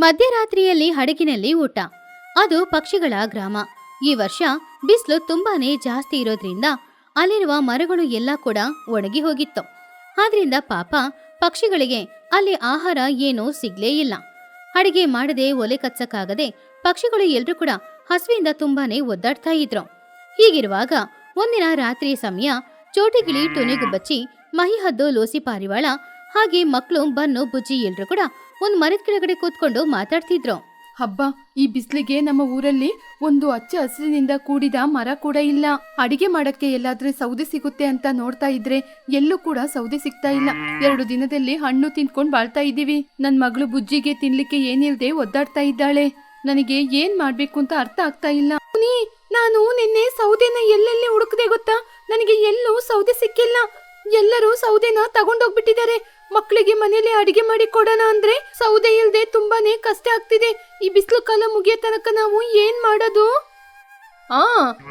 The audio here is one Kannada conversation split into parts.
ಮಧ್ಯರಾತ್ರಿಯಲ್ಲಿ ಹಡಗಿನಲ್ಲಿ ಊಟ. ಅದು ಪಕ್ಷಿಗಳ ಗ್ರಾಮ. ಈ ವರ್ಷ ಬಿಸಿಲು ತುಂಬಾನೇ ಜಾಸ್ತಿ ಇರೋದ್ರಿಂದ ಅಲ್ಲಿರುವ ಮರಗಳು ಎಲ್ಲ ಕೂಡ ಒಣಗಿ ಹೋಗಿತ್ತು. ಆದ್ರಿಂದ ಪಾಪ ಪಕ್ಷಿಗಳಿಗೆ ಅಲ್ಲಿ ಆಹಾರ ಏನೂ ಸಿಗ್ಲೇ ಇಲ್ಲ. ಅಡಿಗೆ ಮಾಡದೆ ಒಲೆ ಕಚ್ಚಕ್ಕಾಗದೆ ಪಕ್ಷಿಗಳು ಎಲ್ರೂ ಕೂಡ ಹಸುವಿಂದ ತುಂಬಾನೇ ಒದ್ದಾಡ್ತಾ ಇದ್ರು. ಹೀಗಿರುವಾಗ ಒಂದಿನ ರಾತ್ರಿ ಸಮಯ ಚೋಟಿಗಿಳಿ, ಟುನಿಗುಬ್ಬಚ್ಚಿ, ಮಹಿಹದ್ದು, ಲೋಸಿ ಪಾರಿವಾಳ ಹಾಗೆ ಮಕ್ಕಳು, ಬನ್ನು, ಬುಜ್ಜಿ ಎಲ್ರೂ ಕೂಡ ಒಂದ್ ಮರದ ಕೆಳಗಡೆ ಕೂತ್ಕೊಂಡು ಮಾತಾಡ್ತಿದ್ರು. ಹಬ್ಬ, ಈ ಬಿಸಿಲಿಗೆ ನಮ್ಮ ಊರಲ್ಲಿ ಒಂದು ಹಚ್ಚ ಹಸಿರಿನಿಂದ ಕೂಡಿದ ಮರ ಕೂಡ ಇಲ್ಲ. ಅಡಿಗೆ ಮಾಡಕ್ಕೆ ಎಲ್ಲಾದ್ರೂ ಸೌದೆ ಸಿಗುತ್ತೆ ಅಂತ ನೋಡ್ತಾ ಇದ್ರೆ ಎಲ್ಲೂ ಕೂಡ ಸೌದೆ ಸಿಗ್ತಾ ಇಲ್ಲ. 2 ದಿನದಲ್ಲಿ ಹಣ್ಣು ತಿನ್ಕೊಂಡ್ ಬಾಳ್ತಾ ಇದ್ದೀವಿ. ನನ್ ಮಗಳು ಬುಜ್ಜಿಗೆ ತಿನ್ಲಿಕ್ಕೆ ಏನಿಲ್ದೆ ಒದ್ದಾಡ್ತಾ ಇದ್ದಾಳೆ. ನನಗೆ ಏನ್ ಮಾಡ್ಬೇಕು ಅಂತ ಅರ್ಥ ಆಗ್ತಾ ಇಲ್ಲ. ನಾನು ನಿನ್ನೆ ಸೌದೆನ ಎಲ್ಲೆಲ್ಲಿ ಹುಡುಕದೆ ಗೊತ್ತಾ? ನನಗೆ ಎಲ್ಲೂ ಸೌದೆ ಸಿಕ್ಕಿಲ್ಲ. ಎಲ್ಲರೂ ಸೌದೆನ ತಗೊಂಡೋಗ್ಬಿಟ್ಟಿದ್ದಾರೆ. ಮಕ್ಕಳಿಗೆ ಮನೇಲಿ ಅಡಿಗೆ ಮಾಡಿ ಕೊಡೋಣ ಅಂದ್ರೆ ಸೌದೆ ಇಲ್ದೆ ತುಂಬಾನೇ ಕಷ್ಟ ಆಗ್ತಿದೆ. ಈ ಬಿಸಿಲು ಕಾಲ ಮುಗಿಯೋ ತನಕ ನಾವು ಏನ್ ಮಾಡೋದು?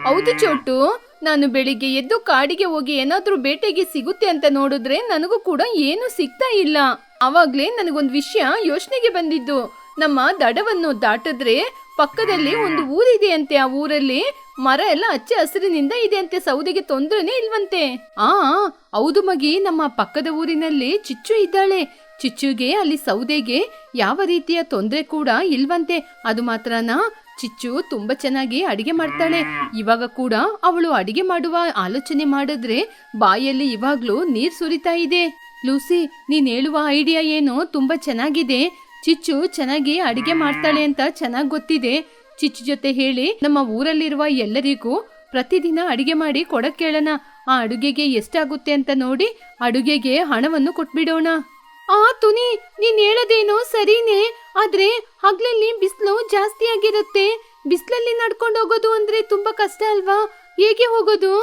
ಹೌದು ಚೋಟು, ನಾನು ಬೆಳಿಗ್ಗೆ ಎದ್ದು ಕಾಡಿಗೆ ಹೋಗಿ ಏನಾದ್ರೂ ಬೇಟೆಗೆ ಸಿಗುತ್ತೆ ಅಂತ ನೋಡಿದ್ರೆ ನನಗೂ ಕೂಡ ಏನು ಸಿಗ್ತಾ ಇಲ್ಲ. ಅವಾಗ್ಲೇ ನನಗೊಂದು ವಿಷಯ ಯೋಚನೆಗೆ ಬಂದಿದ್ದು. ನಮ್ಮ ದಡವನ್ನು ದಾಟಿದ್ರೆ ಪಕ್ಕದಲ್ಲಿ ಒಂದು ಊರಿದೆ ಅಂತೆ. ಆ ಊರಲ್ಲಿ ಮರ ಎಲ್ಲ ಹಚ್ಚ ಹಸಿರಿನಿಂದ ಇದೆ ಅಂತೆ. ಸೌದೆಗೆ ತೊಂದ್ರೆನೇ ಇಲ್ವಂತೆ. ಹೌದು ಮಗಿ, ನಮ್ಮ ಪಕ್ಕದ ಊರಿನಲ್ಲಿ ಚಿಚ್ಚು ಇದ್ದಾಳೆ. ಚಿಚ್ಚುಗೆ ಅಲ್ಲಿ ಸೌದೆಗೆ ಯಾವ ರೀತಿಯ ತೊಂದರೆ ಕೂಡ ಇಲ್ವಂತೆ. ಅದು ಮಾತ್ರನಾ, ಚಿಚ್ಚು ತುಂಬಾ ಚೆನ್ನಾಗಿ ಅಡಿಗೆ ಮಾಡ್ತಾಳೆ. ಇವಾಗ ಕೂಡ ಅವಳು ಅಡಿಗೆ ಮಾಡುವ ಆಲೋಚನೆ ಮಾಡಿದ್ರೆ ಬಾಯಲ್ಲಿ ಇವಾಗ್ಲೂ ನೀರ್ ಸುರಿತಾ ಇದೆ. ಲೂಸಿ, ನೀನ್ ಹೇಳುವ ಐಡಿಯಾ ಏನು ತುಂಬಾ ಚೆನ್ನಾಗಿದೆ. ಚಿಚ್ಚು ಚೆನ್ನಾಗಿ ಅಡಿಗೆ ಮಾಡ್ತಾಳೆ ಅಂತ ಚೆನ್ನಾಗ್ ಗೊತ್ತಿದೆ. ಚಿಚ್ಚು ಜೊತೆ ಹೇಳಿ ನಮ್ಮ ಊರಲ್ಲಿರುವ ಎಲ್ಲರಿಗೂ ಪ್ರತಿದಿನ ಅಡಿಗೆ ಮಾಡಿ ಕೊಡಕ್ ಕೇಳೋಣ. ಆ ಅಡುಗೆಗೆ ಎಷ್ಟಾಗುತ್ತೆ ಅಂತ ನೋಡಿ ಅಡುಗೆಗೆ ಹಣವನ್ನು ಕೊಟ್ಬಿಡೋಣ. ತುನಿ, ನೀನ್ ಹೇಳೋದೇನೋ ಸರಿನೇ, ಆದ್ರೆ ಹಗ್ಲಲ್ಲಿ ಬಿಸಿಲು ಜಾಸ್ತಿ ಆಗಿರುತ್ತೆ. ಬಿಸಿಲಲ್ಲಿ ನಡ್ಕೊಂಡು ಹೋಗೋದು ಅಂದ್ರೆ ತುಂಬಾ ಕಷ್ಟ ಅಲ್ವಾ? ಹೇಗೆ ಹೋಗೋದು?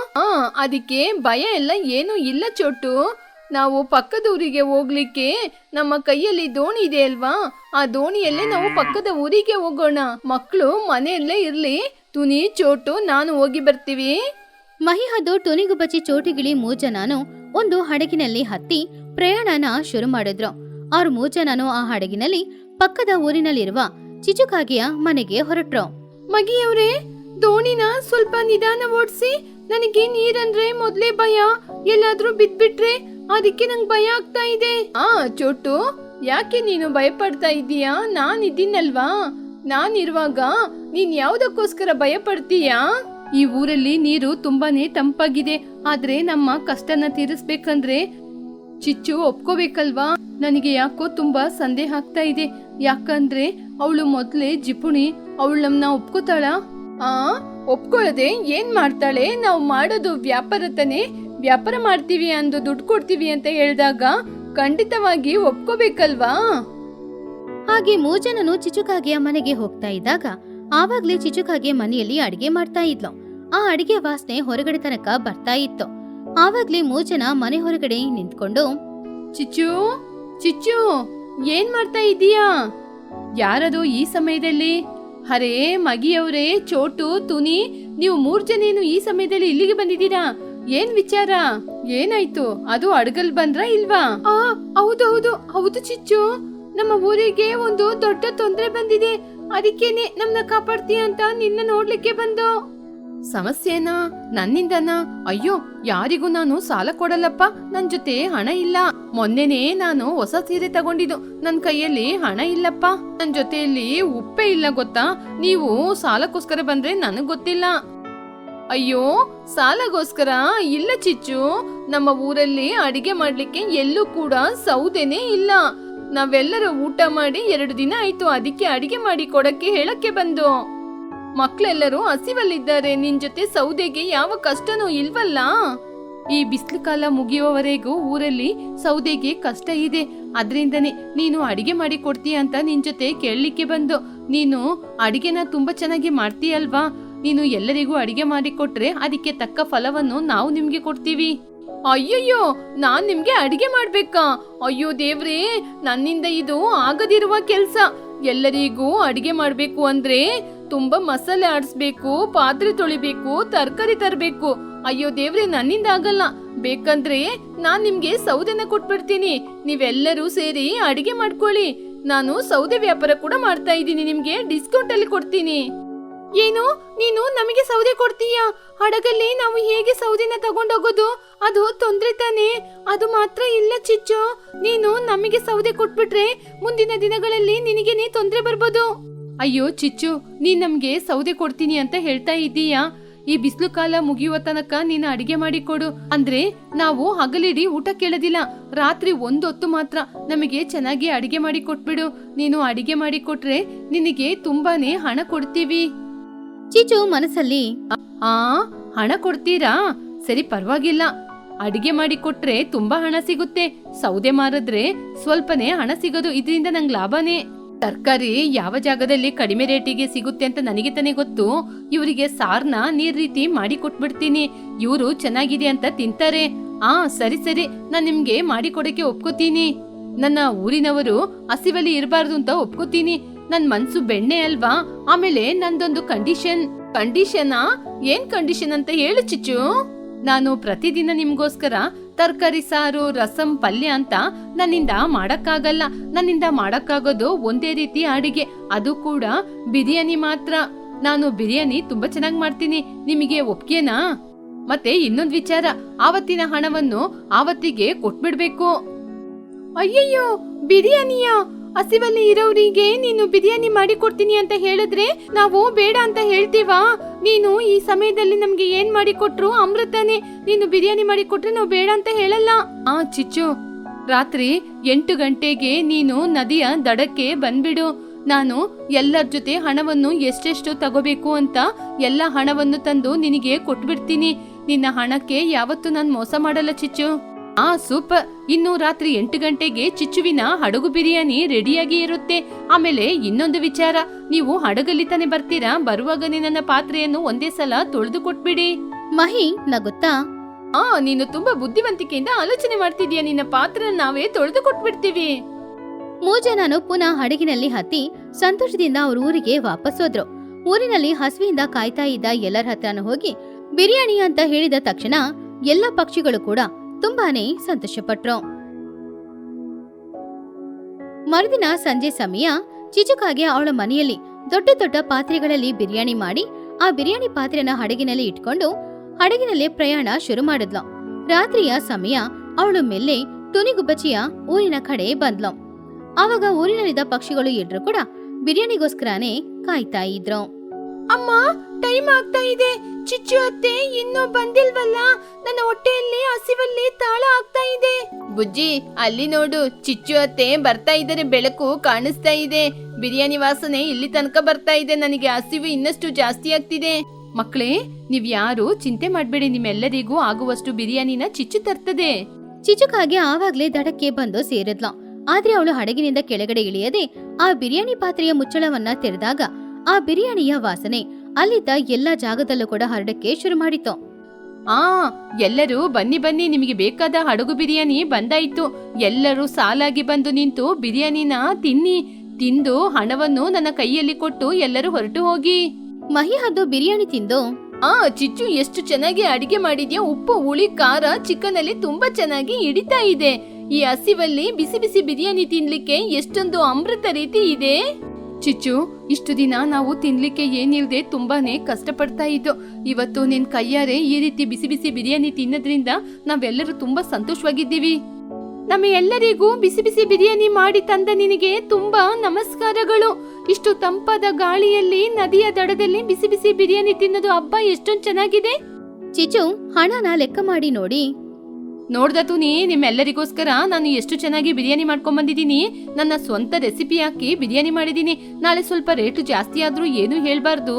ಅದಕ್ಕೆ ಭಯ ಎಲ್ಲ ಏನು ಇಲ್ಲ ಚೋಟು. ನಾವು ಪಕ್ಕದ ಊರಿಗೆ ಹೋಗ್ಲಿಕ್ಕೆ ನಮ್ಮ ಕೈಯಲ್ಲಿ ದೋಣಿ ಇದೆ ಅಲ್ವಾ? ಆ ದೋಣಿಯಲ್ಲೇ ನಾವು ಪಕ್ಕದ ಊರಿಗೆ ಹೋಗೋಣ. ಮಕ್ಕಳು ಮನೆಯಲ್ಲೇ ಇರ್ಲಿ. ತುನಿ, ಚೋಟು, ನಾನು ಹೋಗಿ ಬರ್ತೀವಿ. ಮಹಿಹದ್ದು, ಟುನಿಗುಬ್ಬಚ್ಚಿ, ಚೋಟಿಗಿಳಿ 3 ಜನನು ಒಂದು ಹಡಗಿನಲ್ಲಿ ಹತ್ತಿ ಪ್ರಯಾಣನ ಶುರು ಮಾಡಿದ್ರು. ಅವ್ರು 3 ಜನನು ಆ ಹಡಗಿನಲ್ಲಿ ಪಕ್ಕದ ಊರಿನಲ್ಲಿರುವ ಚಿಚುಕಾಗಿಯ ಮನೆಗೆ ಹೊರಟ್ರು. ಮಗಿಯವ್ರೆ, ದೋಣಿನ ಸ್ವಲ್ಪ ನಿಧಾನ ಓಡಿಸಿ. ನನಗೆ ನೀರಂದ್ರೆ ಮೊದ್ಲೇ ಭಯ. ಎಲ್ಲಾದ್ರೂ ಬಿದ್ಬಿಟ್ರೆ ಅದಕ್ಕೆ ನಂಗೆ ಭಯ ಆಗ್ತಾ ಇದೆ. ಚೋಟು, ಯಾಕೆ ನೀನು ಭಯ ಪಡ್ತಾ ಇದ್ದೀಯಾ? ನಾನಿದ್ದೀನಲ್ವಾ? ನಾನಿರುವಾಗ ನೀನ್ ಯಾವ್ದಕ್ಕೋಸ್ಕರ ಭಯ ಪಡ್ತೀಯಾ? ಈ ಊರಲ್ಲಿ ನೀರು ತುಂಬಾನೇ ತಂಪಾಗಿದೆ. ಆದ್ರೆ ನಮ್ಮ ಕಷ್ಟನ ತೀರಿಸ್ಬೇಕಂದ್ರೆ ಚಿಚ್ಚು ಒಪ್ಕೋಬೇಕಲ್ವಾ? ನನಗೆ ಯಾಕೋ ತುಂಬಾ ಸಂದೇಹ ಆಗ್ತಾ ಇದೆ. ಯಾಕಂದ್ರೆ ಅವಳು ಮೊದ್ಲೇ ಜಿಪುಣಿ. ಅವಳು ನಮ್ನ ಒಪ್ಕೋತಾಳ? ಒಪ್ಕೊಳ್ಳದೆ ಏನ್ ಮಾಡ್ತಾಳೆ? ನಾವು ಮಾಡೋದು ವ್ಯಾಪಾರ ತಾನೆ. ವ್ಯಾಪಾರ ಮಾಡ್ತೀವಿ ಅಂದು ದುಡ್ಡು ಕೊಡ್ತೀವಿ ಅಂತ ಹೇಳಿದಾಗ ಖಂಡಿತವಾಗಿ ಒಪ್ಕೋಬೇಕಲ್ವಾ? ಹಾಗೆ 3 ಜನನು ಚಿಚುಕಾಗಿಯ ಮನೆಗೆ ಹೋಗ್ತಾ ಇದ್ದಾಗ ಆವಾಗ್ಲೇ ಚಿಚುಕಾಗಿಯ ಮನೆಯಲ್ಲಿ ಅಡಿಗೆ ಮಾಡ್ತಾ ಇದ್ಲು. ಆ ಅಡಿಗೆ ವಾಸನೆ ಹೊರಗಡೆ ತನಕ ಬರ್ತಾ ಇತ್ತು. ಆವಾಗ್ಲೇ 3 ಜನ ಮನೆ ಹೊರಗಡೆ ನಿಂತ್ಕೊಂಡು, ಚಿಚ್ಚು, ಚಿಚ್ಚು, ಏನ್ ಮಾಡ್ತಾ ಇದೀಯಾ? ಯಾರದು ಈ ಸಮಯದಲ್ಲಿ? ಹರೇ ಮಗಿಯವ್ರೆ, ಚೋಟು, ತುನಿ, ನೀವು 3 ಜನೇನು ಈ ಸಮಯದಲ್ಲಿ ಇಲ್ಲಿಗೆ ಬಂದಿದ್ದೀರಾ? ಏನ್ ವಿಚಾರ? ಏನಾಯ್ತು? ಅದು ಅಡ್ಗಲ್ ಬಂದ್ರ ಇಲ್ವಾ? ಹೌದು ಹೌದು ಚಿಚ್ಚು, ನಮ್ಮ ಊರಿಗೆ ಒಂದು ದೊಡ್ಡ ತೊಂದ್ರೆ ಬಂದಿದೆ. ಅದಕ್ಕೇನೆ ನಮ್ನ ಕಾಪಾಡ್ತೀಯ ಅಂತ ನಿನ್ನ ನೋಡ್ಲಿಕ್ಕೆ ಬಂದು. ಸಮಸ್ಯೆನಾ? ನನ್ನಿಂದನಾ? ಅಯ್ಯೋ, ಯಾರಿಗೂ ನಾನು ಸಾಲ ಕೊಡಲ್ಲಪ್ಪ. ನನ್ ಜೊತೆ ಹಣ ಇಲ್ಲ. ಮೊನ್ನೆನೇ ನಾನು ಹೊಸ ಸೀರೆ ತಗೊಂಡಿದ್ದು. ನನ್ ಕೈಯಲ್ಲಿ ಹಣ ಇಲ್ಲಪ್ಪ. ನನ್ ಜೊತೆಯಲ್ಲಿ ಉಪ್ಪೇ ಇಲ್ಲ ಗೊತ್ತಾ? ನೀವು ಸಾಲಕ್ಕೋಸ್ಕರ ಬಂದ್ರೆ ನನಗ್ ಗೊತ್ತಿಲ್ಲ. ಅಯ್ಯೋ, ಸಾಲಗೋಸ್ಕರ ಇಲ್ಲ ಚಿಚ್ಚು. ನಮ್ಮ ಊರಲ್ಲಿ ಅಡಿಗೆ ಮಾಡ್ಲಿಕ್ಕೆ ಎಲ್ಲೂ ಕೂಡ ಸೌದೆನೇ ಇಲ್ಲ. ನಾವೆಲ್ಲರೂ ಊಟ ಮಾಡಿ 2 ದಿನ ಆಯ್ತು. ಅದಕ್ಕೆ ಅಡಿಗೆ ಮಾಡಿ ಕೊಡಕ್ಕೆ ಹೇಳಕ್ಕೆ ಬಂದು. ಮಕ್ಳೆಲ್ಲರೂ ಹಸಿವಲ್ಲಿದ್ದಾರೆ. ನಿನ್ ಜೊತೆ ಸೌದೆಗೆ ಯಾವ ಕಷ್ಟನೂ ಇಲ್ವಲ್ಲ? ಈ ಬಿಸಿಲು ಕಾಲ ಮುಗಿಯುವವರೆಗೂ ಊರಲ್ಲಿ ಸೌದೆಗೆ ಕಷ್ಟ ಇದೆ. ಅದ್ರಿಂದನೇ ನೀನು ಅಡಿಗೆ ಮಾಡಿ ಕೊಡ್ತೀಯ ಅಂತ ನಿನ್ ಜೊತೆ ಕೇಳಲಿಕ್ಕೆ ಬಂದು. ನೀನು ಅಡಿಗೆನ ತುಂಬಾ ಚೆನ್ನಾಗಿ ಮಾಡ್ತೀಯಲ್ವಾ? ನೀನು ಎಲ್ಲರಿಗೂ ಅಡಿಗೆ ಮಾಡಿ ಕೊಟ್ರೆ ಅದಕ್ಕೆ ತಕ್ಕ ಫಲವನ್ನು ನಾವು ನಿಮ್ಗೆ ಕೊಡ್ತೀವಿ. ಅಯ್ಯಯ್ಯೋ, ನಾನ್ ನಿಮ್ಗೆ ಅಡಿಗೆ ಮಾಡ್ಬೇಕಾ? ಅಯ್ಯೋ ದೇವ್ರೇ, ನನ್ನಿಂದ ಇದು ಆಗದಿರುವ ಕೆಲ್ಸ. ಎಲ್ಲರಿಗೂ ಅಡಿಗೆ ಮಾಡ್ಬೇಕು ಅಂದ್ರೆ ತುಂಬಾ ಮಸಾಲೆ ಆಡಿಸ್ಬೇಕು, ಪಾತ್ರೆ ತೊಳಿಬೇಕು, ತರಕಾರಿ ತರಬೇಕು. ಅಯ್ಯೋ ದೇವ್ರೆ, ನನ್ನಿಂದ ಆಗಲ್ಲ. ಬೇಕಂದ್ರೆ ನಾನ್ ನಿಮ್ಗೆ ಸೌದೆನ ಕೊಟ್ಬಿಡ್ತೀನಿ. ನೀವೆಲ್ಲರೂ ಸೇರಿ ಅಡಿಗೆ ಮಾಡ್ಕೊಳ್ಳಿ. ನಾನು ಸೌದೆ ವ್ಯಾಪಾರ ಕೂಡ ಮಾಡ್ತಾ ಇದ್ದೀನಿ, ನಿಮ್ಗೆ ಡಿಸ್ಕೌಂಟ್ ಅಲ್ಲಿ ಕೊಡ್ತೀನಿ. ಏನು, ನೀನು ನಮಗೆ ಸೌದೆ ಕೊಡ್ತೀಯಾ? ಹಡಗಲ್ಲಿ ನಾವು ಹೇಗೆ ಸೌದೆನ ತಗೊಂಡೋಗೋದು? ಅದು ತೊಂದ್ರೆ ತಾನೆ. ಅದು ಮಾತ್ರ ಇಲ್ಲ ಚಿಚ್ಚು, ನೀನು ನಮಗೆ ಸೌದೆ ಕೊಟ್ಬಿಟ್ರೆ ಮುಂದಿನ ದಿನಗಳಲ್ಲಿ ನಿನಗೇನೆ ತೊಂದ್ರೆ ಬರ್ಬೋದು. ಅಯ್ಯೋ ಚಿಚ್ಚು, ನೀನ್ ನಮ್ಗೆ ಸೌದೆ ಕೊಡ್ತೀನಿ ಅಂತ ಹೇಳ್ತಾ ಇದ್ದೀಯಾ? ಈ ಬಿಸಿಲು ಕಾಲ ಮುಗಿಯುವ ತನಕ ನೀನು ಅಡಿಗೆ ಮಾಡಿ ಕೊಡು. ಅಂದ್ರೆ ನಾವು ಹಗಲಿಡಿ ಊಟ ಕೇಳೋದಿಲ್ಲ, ರಾತ್ರಿ ಹೊತ್ತು ಮಾತ್ರ ನಮಗೆ ಚೆನ್ನಾಗಿ ಅಡಿಗೆ ಮಾಡಿ ಕೊಟ್ಬಿಡು. ನೀನು ಅಡಿಗೆ ಮಾಡಿ ಕೊಟ್ರೆ ನಿನಗೆ ತುಂಬಾನೇ ಹಣ ಕೊಡ್ತೀವಿ. ಚಿಚ್ಚು ಮನಸ್ಸಲ್ಲಿ ಹಣ ಕೊಡ್ತೀರಾ? ಸರಿ, ಪರವಾಗಿಲ್ಲ. ಅಡಿಗೆ ಮಾಡಿ ಕೊಟ್ರೆ ತುಂಬಾ ಹಣ ಸಿಗುತ್ತೆ, ಸೌದೆ ಮಾರಿದ್ರೆ ಸ್ವಲ್ಪನೇ ಹಣ ಸಿಗೋದು. ಇದರಿಂದ ನಂಗೆ ಲಾಭನೇ. ತರಕಾರಿ ಯಾವ ಜಾಗದಲ್ಲಿ ಕಡಿಮೆ ರೇಟಿಗೆ ಸಿಗುತ್ತೆ ಅಂತ ನನಗೆ ತಾನೇ ಗೊತ್ತು. ಇವರಿಗೆ ಸಾರ್ನ ನೀರ್ ರೀತಿ ಮಾಡಿ ಕೊಟ್ಬಿಡ್ತೀನಿ, ಇವರು ಚೆನ್ನಾಗಿದೆ ಅಂತ ತಿಂತಾರೆ. ಸರಿ ಸರಿ, ನಾನ್ ನಿಮ್ಗೆ ಮಾಡಿ ಕೊಡಕ್ಕೆ ಒಪ್ಕೋತೀನಿ. ನನ್ನ ಊರಿನವರು ಹಸಿವಲ್ಲಿ ಇರಬಾರ್ದು ಅಂತ ಒಪ್ಕೋತೀನಿ. ನನ್ ಮನ್ಸು ಬೆಣ್ಣೆ ಅಲ್ವಾ? ಆಮೇಲೆ ನಂದೊಂದು ಕಂಡೀಷನಾ? ಏನ್ ಕಂಡೀಷನ್ ಅಂತ ಹೇಳು ಚಿಚ್ಚು. ನಾನು ಪ್ರತಿದಿನ ನಿಮ್ಗೋಸ್ಕರ ತರಕಾರಿ ಸಾರು, ರಸಂ, ಪಲ್ಯ ಅಂತ ನನ್ನಿಂದ ಮಾಡಕ್ಕಾಗಲ್ಲ. ನನ್ನಿಂದ ಮಾಡಕ್ಕಾಗೋದು ಒಂದೇ ರೀತಿ ಅಡಿಗೆ, ಅದು ಕೂಡ ಬಿರಿಯಾನಿ ಮಾತ್ರ. ನಾನು ಬಿರಿಯಾನಿ ತುಂಬಾ ಚೆನ್ನಾಗಿ ಮಾಡ್ತೀನಿ. ನಿಮಗೆ ಒಪ್ಗೆನಾ? ಮತ್ತೆ ಇನ್ನೊಂದ್ ವಿಚಾರ, ಆವತ್ತಿನ ಹಣವನ್ನು ಆವತ್ತಿಗೆ ಕೊಟ್ಬಿಡ್ಬೇಕು. ಅಯ್ಯಯ್ಯೋ, ಬಿರಿಯಾನಿಯಾ? ಹಸಿವಲ್ಲಿ ಇರೋರಿಗೆ ನೀನು ಬಿರಿಯಾನಿ ಮಾಡಿ ಕೊಡ್ತೀನಿ ಅಂತ ಹೇಳಿದ್ರೆ ನಾವು ಬೇಡ ಅಂತ ಹೇಳ್ತೀವಾ? ನೀನು ಈ ಸಮಯದಲ್ಲಿ ನಮ್ಗೆ ಏನ್ ಮಾಡಿ ಕೊಟ್ರು ಅಮೃತನೇ. ನೀನು ಬಿರಿಯಾನಿ ಮಾಡಿ ಕೊಟ್ರೆ ನಾವು ಬೇಡ ಅಂತ ಹೇಳಲ್ಲ. ಚಿಚ್ಚು, ರಾತ್ರಿ 8 ಗಂಟೆಗೆ ನೀನು ನದಿಯ ದಡಕ್ಕೆ ಬಂದ್ಬಿಡು. ನಾನು ಎಲ್ಲರ ಜೊತೆ ಹಣವನ್ನು ಎಷ್ಟೆಷ್ಟು ತಗೋಬೇಕು ಅಂತ ಎಲ್ಲ ಹಣವನ್ನು ತಂದು ನಿನಗೆ ಕೊಟ್ಬಿಡ್ತೀನಿ. ನಿನ್ನ ಹಣಕ್ಕೆ ಯಾವತ್ತೂ ನಾನು ಮೋಸ ಮಾಡಲ್ಲ ಚಿಚ್ಚು. ಸೂಪರ್. ಇನ್ನು ರಾತ್ರಿ 8 ಗಂಟೆಗೆ ಚಿಚ್ಚುವಿನ ಹಡಗು ಬಿರಿಯಾನಿ ರೆಡಿಯಾಗಿ ಇರುತ್ತೆ. ಆಮೇಲೆ ಇನ್ನೊಂದು ವಿಚಾರ, ನೀವು ಹಡಗಲ್ಲಿ ತಾನೆ ಬರ್ತೀರಾ, ಬರುವಾಗನೇ ನನ್ನ ಪಾತ್ರೆಯನ್ನು ಒಂದೇ ಸಲ ತೊಳೆದು ಕೊಟ್ಬಿಡಿ. ಮಹಿ ನಗುತ್ತಾ, ನೀನು ತುಂಬಾ ಬುದ್ಧಿವಂತಿಕೆಯಿಂದ ಆಲೋಚನೆ ಮಾಡ್ತಿದೀಯ. ನಿನ್ನ ಪಾತ್ರ ನಾವೇ ತೊಳೆದು ಕೊಟ್ಬಿಡ್ತೀವಿ. 3 ಜನನು ಪುನಃ ಹಡಗಿನಲ್ಲಿ ಹತ್ತಿ ಸಂತೋಷದಿಂದ ಅವ್ರ ಊರಿಗೆ ವಾಪಸ್ ಹೋದ್ರು. ಊರಿನಲ್ಲಿ ಹಸುವಿಂದ ಕಾಯ್ತಾ ಇದ್ದ ಎಲ್ಲರ ಹತ್ರನೂ ಹೋಗಿ ಬಿರಿಯಾನಿ ಅಂತ ಹೇಳಿದ ತಕ್ಷಣ ಎಲ್ಲ ಪಕ್ಷಿಗಳು ಕೂಡ ತುಂಬಾನೇ ಸಂತೋಷಪಟ್ರು. ಮರುದಿನ ಸಂಜೆ ಸಮಯ ಚಿಚುಕಾಗೆ ಅವಳ ಮನೆಯಲ್ಲಿ ದೊಡ್ಡ ದೊಡ್ಡ ಪಾತ್ರೆಗಳಲ್ಲಿ ಬಿರಿಯಾನಿ ಮಾಡಿ ಆ ಬಿರಿಯಾನಿ ಪಾತ್ರೆನ ಹಡಗಿನಲ್ಲಿ ಇಟ್ಕೊಂಡು ಹಡಗಿನಲ್ಲಿ ಪ್ರಯಾಣ ಶುರು ಮಾಡಿದ್ಲು. ರಾತ್ರಿಯ ಸಮಯ ಅವಳು ಮೆಲ್ಲೆ ತುನಿಗುಬ್ಬಚ್ಚಿಯ ಊರಿನ ಕಡೆ ಬಂದ್ಲು. ಆವಾಗ ಊರಿನಲ್ಲಿದ್ದ ಪಕ್ಷಿಗಳು ಎಲ್ರೂ ಕೂಡ ಬಿರಿಯಾನಿಗೋಸ್ಕರನೇ ಕಾಯ್ತಾ ಇದ್ರು. ಅಮ್ಮ, ಟೈಮ್ ಆಗ್ತಾ ಇದೆ. ಚಿಚ್ಚು ಅತ್ತೆ ಇನ್ನೂ ಬಂದಿಲ್ವಲ್ಲ? ನನ್ನ ಹೊಟ್ಟೆಯಲ್ಲಿ ಹಸಿವಲ್ಲಿ ತಾಳ ಆಗ್ತಾ ಇದೆ. ಬುಜ್ಜಿ, ಅಲ್ಲಿ ನೋಡು, ಚಿಚ್ಚು ಅತ್ತೆ ಬರ್ತಾ ಇದ್ದಾರೆ. ಬೆಳಕು ಕಾಣಿಸ್ತಾ ಇದೆ. ಬಿರಿಯಾನಿ ವಾಸನೆ ಇಲ್ಲಿ ತನಕ ಬರ್ತಾ ಇದೆ. ನನಗೆ ಹಸಿವು ಇನ್ನಷ್ಟು ಜಾಸ್ತಿ ಆಗ್ತಿದೆ. ಮಕ್ಕಳೇ, ನೀವ್ ಯಾರು ಚಿಂತೆ ಮಾಡ್ಬೇಡಿ, ನಿಮ್ಮೆಲ್ಲರಿಗೂ ಆಗುವಷ್ಟು ಬಿರಿಯಾನಿನ ಚಿಚ್ಚು ತರ್ತದೆ. ಚಿಚುಕಾಗೆ ಆವಾಗ್ಲೇ ದಡಕ್ಕೆ ಬಂದು ಸೇರಿದ್ಲು. ಆದ್ರೆ ಅವಳು ಹಡಗಿನಿಂದ ಕೆಳಗಡೆ ಇಳಿಯದೆ ಆ ಬಿರಿಯಾನಿ ಪಾತ್ರೆಯ ಮುಚ್ಚಳವನ್ನ ತೆರೆದಾಗ ಆ ಬಿರಿಯಾನಿಯ ವಾಸನೆ ಅಲ್ಲಿದ್ದ ಎಲ್ಲಾ ಜಾಗದಲ್ಲೂ ಕೂಡ ಹರಡಕ್ಕೆ ಶುರು ಮಾಡಿತು. ಎಲ್ಲರೂ ಬನ್ನಿ ಬನ್ನಿ, ನಿಮಗೆ ಬೇಕಾದ ಹಡಗು ಬಿರಿಯಾನಿ ಬಂದಾಯ್ತು. ಎಲ್ಲರೂ ಸಾಲಾಗಿ ಬಂದು ನಿಂತು ಬಿರಿಯಾನಿನ ತಿಂದು ಹಣವನ್ನು ನನ್ನ ಕೈಯಲ್ಲಿ ಕೊಟ್ಟು ಎಲ್ಲರೂ ಹೊರಟು ಹೋಗಿ. ಮಹಿ ಹದ್ದು ಬಿರಿಯಾನಿ ತಿಂದು, ಚಿಚ್ಚು ಎಷ್ಟು ಚೆನ್ನಾಗಿ ಅಡಿಗೆ ಮಾಡಿದ್ಯಾ. ಉಪ್ಪು, ಹುಳಿ, ಖಾರ ಚಿಕನ್ ಅಲ್ಲಿ ತುಂಬಾ ಚೆನ್ನಾಗಿ ಹಿಡಿತಾ ಇದೆ. ಈ ಹಸಿವಲ್ಲಿ ಬಿಸಿ ಬಿಸಿ ಬಿರಿಯಾನಿ ತಿನ್ಲಿಕ್ಕೆ ಎಷ್ಟೊಂದು ಅಮೃತ ರೀತಿ ಇದೆ. ಚಿಚ್ಚು, ಇಷ್ಟು ದಿನ ನಾವು ತಿನ್ಲಿಕ್ಕೆ ಏನಿಲ್ದೆ ತುಂಬಾನೇ ಕಷ್ಟಪಡ್ತಾ ಇದ್ದು. ಇವತ್ತು ನಿನ್ ಕೈಯಾರೆ ಈ ರೀತಿ ಬಿಸಿ ಬಿಸಿ ಬಿರಿಯಾನಿ ತಿನ್ನೋದ್ರಿಂದ ನಾವೆಲ್ಲರೂ ತುಂಬಾ ಸಂತೋಷವಾಗಿದ್ದೀವಿ. ನಮ್ಮ ಎಲ್ಲರಿಗೂ ಬಿಸಿ ಬಿಸಿ ಬಿರಿಯಾನಿ ಮಾಡಿ ತಂದ ನಿನಗೆ ತುಂಬಾ ನಮಸ್ಕಾರಗಳು. ಇಷ್ಟು ತಂಪಾದ ಗಾಳಿಯಲ್ಲಿ ನದಿಯ ದಡದಲ್ಲಿ ಬಿಸಿ ಬಿಸಿ ಬಿರಿಯಾನಿ ತಿನ್ನೋದು ಹಬ್ಬ ಎಷ್ಟೊಂದು ಚೆನ್ನಾಗಿದೆ. ಚಿಚ್ಚು ಹಣನ ಲೆಕ್ಕ ಮಾಡಿ ನೋಡಿ, ನೋಡ್ದತು ನೀ, ನಿಮ್ಮೆಲ್ಲರಿಗೋಸ್ಕರ ನಾನು ಎಷ್ಟು ಚೆನ್ನಾಗಿ ಬಿರಿಯಾನಿ ಮಾಡ್ಕೊಂಡ್ ಬಂದಿದ್ದೀನಿ. ನನ್ನ ಸ್ವಂತ ರೆಸಿಪಿ ಹಾಕಿ ಬಿರಿಯಾನಿ ಮಾಡಿದೀನಿ. ನಾಳೆ ಸ್ವಲ್ಪ ರೇಟು ಜಾಸ್ತಿ ಆದ್ರೂ ಏನು ಹೇಳ್ಬಾರ್ದು.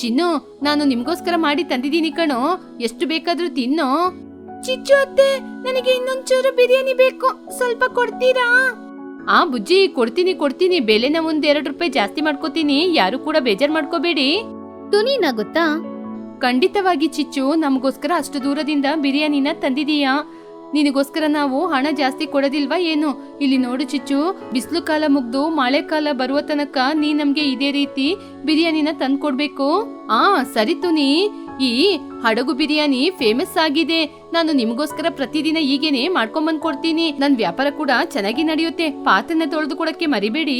ಚಿನ್ನು, ನಾನು ನಿಮ್ಗೋಸ್ಕರ ಮಾಡಿ ತಂದಿದ್ದೀನಿ ಕಣೋ, ಎಷ್ಟು ಬೇಕಾದ್ರೂ ತಿನ್ನೋ. ಚಿಚ್ಚು ಅತ್ತೆ, ನನಗೆ ಇನ್ನೊಂಚೂರು ಬಿರಿಯಾನಿ ಬೇಕು, ಸ್ವಲ್ಪ ಕೊಡ್ತೀರಾ? ಬುಜ್ಜಿ, ಕೊಡ್ತೀನಿ. ಬೆಲೆನ ₹2 ಜಾಸ್ತಿ ಮಾಡ್ಕೋತೀನಿ, ಯಾರು ಕೂಡ ಬೇಜಾರ್ ಮಾಡ್ಕೋಬೇಡಿ. ತುನಿ ನಗುತ್ತಾ, ಖಂಡಿತವಾಗಿ ಚಿಚ್ಚು, ನಮಗೋಸ್ಕರ ಅಷ್ಟು ದೂರದಿಂದ ಬಿರಿಯಾನಿನ ತಂದಿದೀಯಾ? ನಿನಗೋಸ್ಕರ ನಾವು ಹಣ ಜಾಸ್ತಿ ಕೊಡೋದಿಲ್ವಾ ಏನು? ಇಲ್ಲಿ ನೋಡು ಚಿಚ್ಚು, ಬಿಸಿಲು ಕಾಲ ಮುಗ್ದು ಮಳೆಕಾಲ ಬರುವ ತನಕ ನೀ ನಮ್ಗೆ ಇದೇ ರೀತಿ ಬಿರಿಯಾನಿನ ತಂದ್ಕೊಡ್ಬೇಕು. ಸರಿ ತುನಿ, ಈ ಹಡಗು ಬಿರಿಯಾನಿ ಫೇಮಸ್ ಆಗಿದೆ. ನಾನು ನಿಮಗೋಸ್ಕರ ಪ್ರತಿದಿನ ಹೀಗೇನೆ ಮಾಡ್ಕೊಂಬಂದ್ ಕೊಡ್ತೀನಿ. ನನ್ ವ್ಯಾಪಾರ ಕೂಡ ಚೆನ್ನಾಗಿ ನಡೆಯುತ್ತೆ. ಪಾತ್ರೆನ ತೊಳೆದು ಕೊಡಕ್ಕೆ ಮರಿಬೇಡಿ.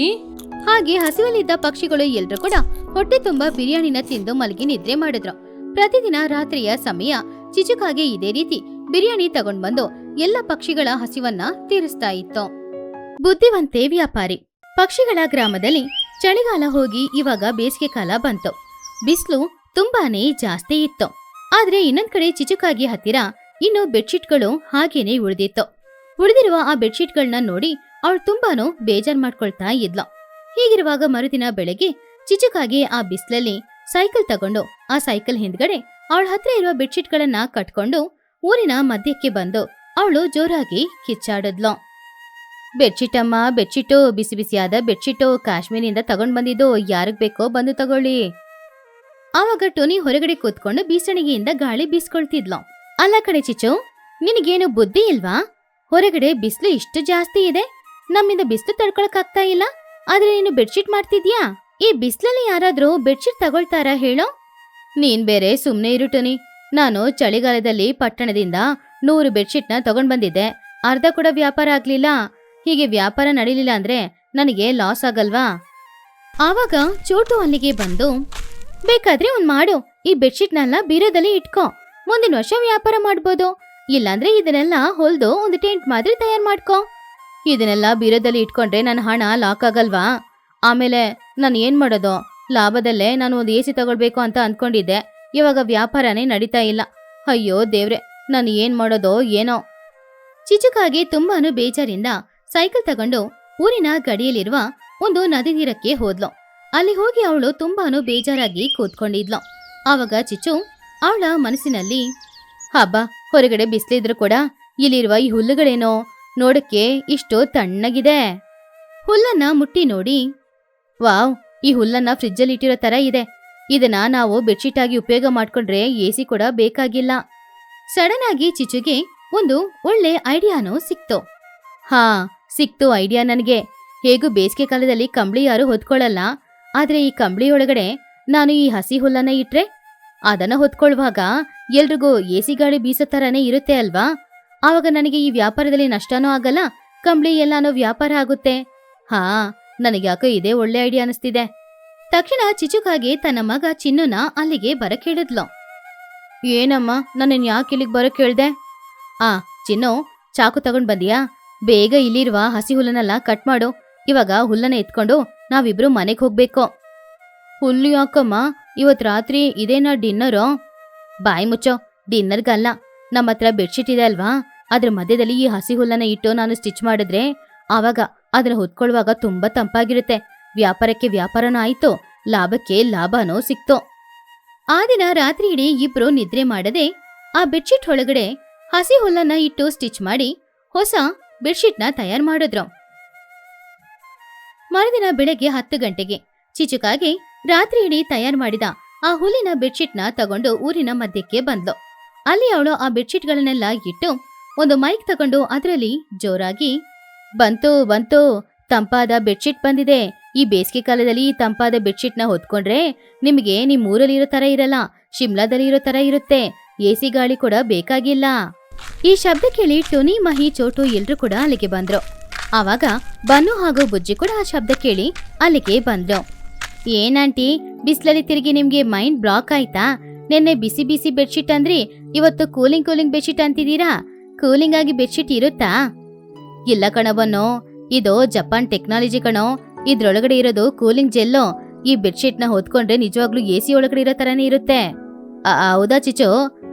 ಹಾಗೆ ಹಸಿವಲ್ಲಿದ್ದ ಪಕ್ಷಿಗಳು ಎಲ್ರೂ ಕೂಡ ಹೊಟ್ಟೆ ತುಂಬಾ ಬಿರಿಯಾನಿನ ತಿಂದು ಮಲಗಿ ನಿದ್ರೆ ಮಾಡಿದ್ರು. ಪ್ರತಿದಿನ ರಾತ್ರಿಯ ಸಮಯ ಚಿಚುಕಾಗೆ ಇದೇ ರೀತಿ ಬಿರಿಯಾನಿ ತಗೊಂಡ್ ಬಂದು ಎಲ್ಲ ಪಕ್ಷಿಗಳ ಹಸಿವನ್ನ ತೀರಿಸ್ತಾ ಇತ್ತು. ಬುದ್ಧಿವಂತೆ ವ್ಯಾಪಾರಿ. ಪಕ್ಷಿಗಳ ಗ್ರಾಮದಲ್ಲಿ ಚಳಿಗಾಲ ಹೋಗಿ ಇವಾಗ ಬೇಸಿಗೆ ಕಾಲ ಬಂತು. ಬಿಸಿಲು ತುಂಬಾನೇ ಜಾಸ್ತಿ ಇತ್ತು. ಆದ್ರೆ ಇನ್ನೊಂದ್ ಕಡೆ ಚಿಚುಕಾಗಿ ಹತ್ತಿರ ಇನ್ನು ಬೆಡ್ಶೀಟ್ಗಳು ಹಾಗೇನೆ ಉಳಿದಿತ್ತು. ಉಳಿದಿರುವ ಆ ಬೆಡ್ಶೀಟ್ಗಳನ್ನ ನೋಡಿ ಅವಳು ತುಂಬಾನು ಬೇಜಾರ್ ಮಾಡ್ಕೊಳ್ತಾ ಇದ್ಲು. ಹೀಗಿರುವಾಗ ಮರುದಿನ ಬೆಳಗ್ಗೆ ಚಿಚುಕಾಗಿ ಆ ಬಿಸಿಲಲ್ಲಿ ಸೈಕಲ್ ತಗೊಂಡು ಆ ಸೈಕಲ್ ಹಿಂದ್ಗಡೆ ಅವಳ ಹತ್ರ ಇರುವ ಬೆಡ್ಶೀಟ್ಗಳನ್ನ ಕಟ್ಕೊಂಡು ಊರಿನ ಮಧ್ಯಕ್ಕೆ ಬಂದು ಅವಳು ಜೋರಾಗಿ ಕಿಚ್ಚಾಡಿದ್ಲು. ಬೆಡ್ಶೀಟ್ ಅಮ್ಮ, ಬೆಡ್ಶೀಟು, ಬಿಸಿ ಬಿಸಿಯಾದ ಬೆಡ್ಶೀಟು, ಕಾಶ್ಮೀರಿಂದ ತಗೊಂಡ್ ಬಂದಿದ್ದು, ಯಾರಿಗ್ ಬೇಕೋ ಬಂದು ತಗೊಳ್ಳಿ. ಆವಾಗ ಟೋನಿ ಹೊರಗಡೆ ಕೂತ್ಕೊಂಡು ಬೀಸಣಿಗೆಯಿಂದ ಗಾಳಿ ಬೀಸ್ಕೊಳ್ತಿದ್ಲು. ಅಲ್ಲ ಕಡೆ ಚಿಚು, ನಿನಗೇನು ಬುದ್ಧಿ ಇಲ್ವಾ? ಹೊರಗಡೆ ಬಿಸಿಲು ಇಷ್ಟು ಜಾಸ್ತಿ ಇದೆ, ನಮ್ಮಿಂದ ಬಿಸಿಲು ತಡ್ಕೊಳಕ್ಕಾಗ್ತಾ ಇಲ್ಲ, ಆದ್ರೆ ನೀನು ಬೆಡ್ಶೀಟ್ ಮಾಡ್ತಿದ್ಯಾ? ಈ ಬಿಸಿಲಲ್ಲಿ ಯಾರಾದ್ರೂ ಬೆಡ್ಶೀಟ್ ತಗೊಳ್ತಾರಾ ಹೇಳೋ? ನೀನ್ ಬೇರೆ ಸುಮ್ನೆ ಇರು ಟೋನಿ. ನಾನು ಚಳಿಗಾಲದಲ್ಲಿ ಪಟ್ಟಣದಿಂದ 100 ಬೆಡ್ಶೀಟ್ನ ತಗೊಂಡ್ ಬಂದಿದ್ದೆ. ಅರ್ಧ ಕೂಡ ವ್ಯಾಪಾರ ಆಗ್ಲಿಲ್ಲ. ಹೀಗೆ ವ್ಯಾಪಾರ ನಡೀಲಿಲ್ಲ ಅಂದ್ರೆ ನನಗೆ ಲಾಸ್ ಆಗಲ್ವಾ? ಆವಾಗ ಚೋಟು ಅಲ್ಲಿಗೆ ಬಂದು, ಬೇಕಾದ್ರೆ ಒಂದ್ ಮಾಡು, ಈ ಬೆಡ್ಶೀಟ್ನೆಲ್ಲ ಬೀರೋದಲ್ಲಿ ಇಟ್ಕೋ, ಮುಂದಿನ ವರ್ಷ ವ್ಯಾಪಾರ ಮಾಡ್ಬೋದು. ಇಲ್ಲಾಂದ್ರೆ ಇದನ್ನೆಲ್ಲ ಹೊಲ್ದು ಒಂದು ಟೆಂಟ್ ಮಾದರಿ ತಯಾರು ಮಾಡ್ಕೋ. ಇದನ್ನೆಲ್ಲ ಬೀರೋದಲ್ಲಿ ಇಟ್ಕೊಂಡ್ರೆ ನನ್ನ ಹಣ ಲಾಕ್ ಆಗಲ್ವಾ? ಆಮೇಲೆ ನಾನು ಏನ್ ಮಾಡೋದು? ಲಾಭದಲ್ಲೇ ನಾನು ಒಂದು AC ತಗೊಳ್ಬೇಕು ಅಂತ ಅಂದ್ಕೊಂಡಿದ್ದೆ. ಇವಾಗ ವ್ಯಾಪಾರನೇ ನಡೀತಾ ಇಲ್ಲ. ಅಯ್ಯೋ ದೇವ್ರೆ, ನಾನು ಏನ್ ಮಾಡೋದೋ ಏನೋ. ಚಿಚುಕಾಗೆ ತುಂಬಾನು ಬೇಜಾರಿಂದ ಸೈಕಲ್ ತಗೊಂಡು ಊರಿನ ಗಡಿಯಲ್ಲಿರುವ ಒಂದು ನದಿ ತೀರಕ್ಕೆ ಹೋದ್ಲು. ಅಲ್ಲಿ ಹೋಗಿ ಅವಳು ತುಂಬಾನು ಬೇಜಾರಾಗಿ ಕೂತ್ಕೊಂಡಿದ್ಲು. ಆವಾಗ ಚಿಚು ಅವಳ ಮನಸ್ಸಿನಲ್ಲಿ, ಹಬ್ಬ, ಹೊರಗಡೆ ಬಿಸಿಲಿದ್ರು ಕೂಡ ಇಲ್ಲಿರುವ ಈ ಹುಲ್ಲುಗಳೇನೋ ನೋಡಕ್ಕೆ ಇಷ್ಟು ತಣ್ಣಗಿದೆ. ಹುಲ್ಲನ್ನ ಮುಟ್ಟಿ ನೋಡಿ, ವಾವ್, ಈ ಹುಲ್ಲನ್ನ ಫ್ರಿಜ್ಜಲ್ಲಿ ಇಟ್ಟಿರೋ ತರ ಇದೆ. ಇದನ್ನ ನಾವು ಬೆಡ್ಶೀಟ್ ಆಗಿ ಉಪಯೋಗ ಮಾಡ್ಕೊಂಡ್ರೆ AC ಕೂಡ ಬೇಕಾಗಿಲ್ಲ. ಸಡನ್ ಆಗಿ ಚಿಚುಗೆ ಒಂದು ಒಳ್ಳೆ ಐಡಿಯಾನೂ ಸಿಕ್ತು. ಸಿಕ್ತು ಐಡಿಯಾ ನನಗೆ. ಹೇಗೂ ಬೇಸಿಗೆ ಕಾಲದಲ್ಲಿ ಕಂಬಳಿ ಯಾರು ಹೊತ್ಕೊಳ್ಳಲ್ಲ. ಆದ್ರೆ ಈ ಕಂಬಳಿ ಒಳಗಡೆ ನಾನು ಈ ಹಸಿ ಹುಲ್ಲನ್ನ ಇಟ್ರೆ ಅದನ್ನ ಹೊತ್ಕೊಳ್ವಾಗ ಎಲ್ರಿಗೂ AC ಗಾಳಿ ಬೀಸೋ ತರನೇ ಇರುತ್ತೆ ಅಲ್ವಾ? ಆವಾಗ ನನಗೆ ಈ ವ್ಯಾಪಾರದಲ್ಲಿ ನಷ್ಟನೂ ಆಗಲ್ಲ, ಕಂಬಳಿ ಎಲ್ಲಾನು ವ್ಯಾಪಾರ ಆಗುತ್ತೆ. ನನಗೆ ಯಾಕೋ ಇದೇ ಒಳ್ಳೆ ಐಡಿಯಾ ಅನಿಸ್ತಿದೆ. ತಕ್ಷಣ ಚಿಚುಕಾಗೆ ತನ್ನ ಮಗ ಚಿನ್ನುನ ಅಲ್ಲಿಗೆ ಬರಕ್ ಹೇಳಿದ್ಲು. ಏನಮ್ಮ, ನನ್ನನ್ ಯಾಕೆ ಇಲ್ಲಿಗೆ ಬರಕ್ ಹೇಳ್ದೆ? ಚಿನ್ನು, ಚಾಕು ತಗೊಂಡ್ ಬಂದಿಯಾ? ಬೇಗ ಇಲ್ಲಿರುವ ಹಸಿ ಹುಲ್ಲನ್ನೆಲ್ಲ ಕಟ್ ಮಾಡು. ಇವಾಗ ಹುಲ್ಲನ್ನ ಎತ್ಕೊಂಡು ನಾವಿಬ್ರು ಮನೆಗೆ ಹೋಗ್ಬೇಕು. ಹುಲ್ಲು ಯಾಕಮ್ಮ? ಇವತ್ ರಾತ್ರಿ ಇದೇನಾ ಡಿನ್ನರು? ಬಾಯಿ ಮುಚ್ಚೋ, ಡಿನ್ನರ್ಗಲ್ಲ. ನಮ್ಮ ಹತ್ರ ಬೆಡ್ಶೀಟ್ ಇದೆ ಅಲ್ವಾ, ಅದ್ರ ಮಧ್ಯದಲ್ಲಿ ಈ ಹಸಿ ಹುಲ್ಲನ್ನ ಇಟ್ಟು ನಾನು ಸ್ಟಿಚ್ ಮಾಡಿದ್ರೆ ಆವಾಗ ಅದನ್ನ ಹೊತ್ಕೊಳ್ಳುವಾಗ ತುಂಬಾ ತಂಪಾಗಿರುತ್ತೆ. ವ್ಯಾಪಾರಕ್ಕೆ ವ್ಯಾಪಾರನೂ ಆಯ್ತು, ಲಾಭಕ್ಕೆ ಲಾಭನೂ ಸಿಕ್ತು. ಆ ದಿನ ರಾತ್ರಿ ಇಡೀ ಇಬ್ರು ನಿದ್ರೆ ಮಾಡದೆ ಆ ಬೆಡ್ಶೀಟ್ ಒಳಗಡೆ ಹಸಿ ಹುಲ್ಲನ್ನ ಇಟ್ಟು ಸ್ಟಿಚ್ ಮಾಡಿ ಹೊಸ ಬೆಡ್ಶೀಟ್ನ ತಯಾರು ಮಾಡಿದ್ರು. ಮರುದಿನ ಬೆಳಗ್ಗೆ 10 ಗಂಟೆಗೆ ಚಿಚುಕಾಗೆ ರಾತ್ರಿ ಇಡೀ ತಯಾರು ಮಾಡಿದ ಆ ಹುಲ್ಲಿನ ಬೆಡ್ಶೀಟ್ನ ತಗೊಂಡು ಊರಿನ ಮಧ್ಯಕ್ಕೆ ಬಂದ್ಲು. ಅಲ್ಲಿ ಅವಳು ಆ ಬೆಡ್ಶೀಟ್ಗಳನ್ನೆಲ್ಲ ಇಟ್ಟು ಒಂದು ಮೈಕ್ ತಗೊಂಡು ಅದರಲ್ಲಿ ಜೋರಾಗಿ, ಬಂತು ಬಂತು, ತಂಪಾದ ಬೆಡ್ಶೀಟ್ ಬಂದಿದೆ. ಈ ಬೇಸಿಗೆ ಕಾಲದಲ್ಲಿ ಈ ತಂಪಾದ ಬೆಡ್ಶೀಟ್ನ ಹೊತ್ಕೊಂಡ್ರೆ ನಿಮಗೆ ನಿಮ್ ಊರಲ್ಲಿ ಇರೋ ತರ ಇರಲ್ಲ, ಶಿಮ್ಲಾದಲ್ಲಿ ಇರೋ ತರ ಇರುತ್ತೆ. AC ಗಾಳಿ ಕೂಡ ಬೇಕಾಗಿಲ್ಲ. ಈ ಶಬ್ದ ಕೇಳಿ ಟೋನಿ, ಮಹಿ, ಚೋಟು ಎಲ್ರು ಕೂಡ ಅಲ್ಲಿಗೆ ಬಂದ್ರು. ಆವಾಗ ಬನ್ನು ಹಾಗೂ ಬುಜ್ಜಿ ಕೂಡ ಆ ಶಬ್ದ ಕೇಳಿ ಅಲ್ಲಿಗೆ ಬಂದ್ರು. ಏನಂಟಿ, ಬಿಸಿಲಲ್ಲಿ ತಿರುಗಿ ನಿಮ್ಗೆ ಮೈಂಡ್ ಬ್ಲಾಕ್ ಆಯ್ತಾ? ನಿನ್ನೆ ಬಿಸಿ ಬಿಸಿ ಬೆಡ್ಶೀಟ್ ಅಂದ್ರಿ, ಇವತ್ತು ಕೂಲಿಂಗ್ ಬೆಡ್ಶೀಟ್ ಅಂತಿದ್ದೀರಾ? ಕೂಲಿಂಗ್ ಆಗಿ ಬೆಡ್ಶೀಟ್ ಇರುತ್ತಾ? ಇಲ್ಲ ಕಣವನ್ನೋ, ಇದು ಜಪಾನ್ ಟೆಕ್ನಾಲಜಿ ಕಣೋ. ಇದ್ರೊಳಗಡೆ ಇರೋದು ಕೂಲಿಂಗ್ ಜೆಲ್ಲೋ. ಈ ಬೆಡ್ಶೀಟ್ನ ಹೊತ್ಕೊಂಡ್ರೆ ನಿಜವಾಗ್ಲೂ AC ಒಳಗಡೆ ಇರೋ ತರನೇ ಇರುತ್ತೆ. ಹೌದಾ ಚಿಚು?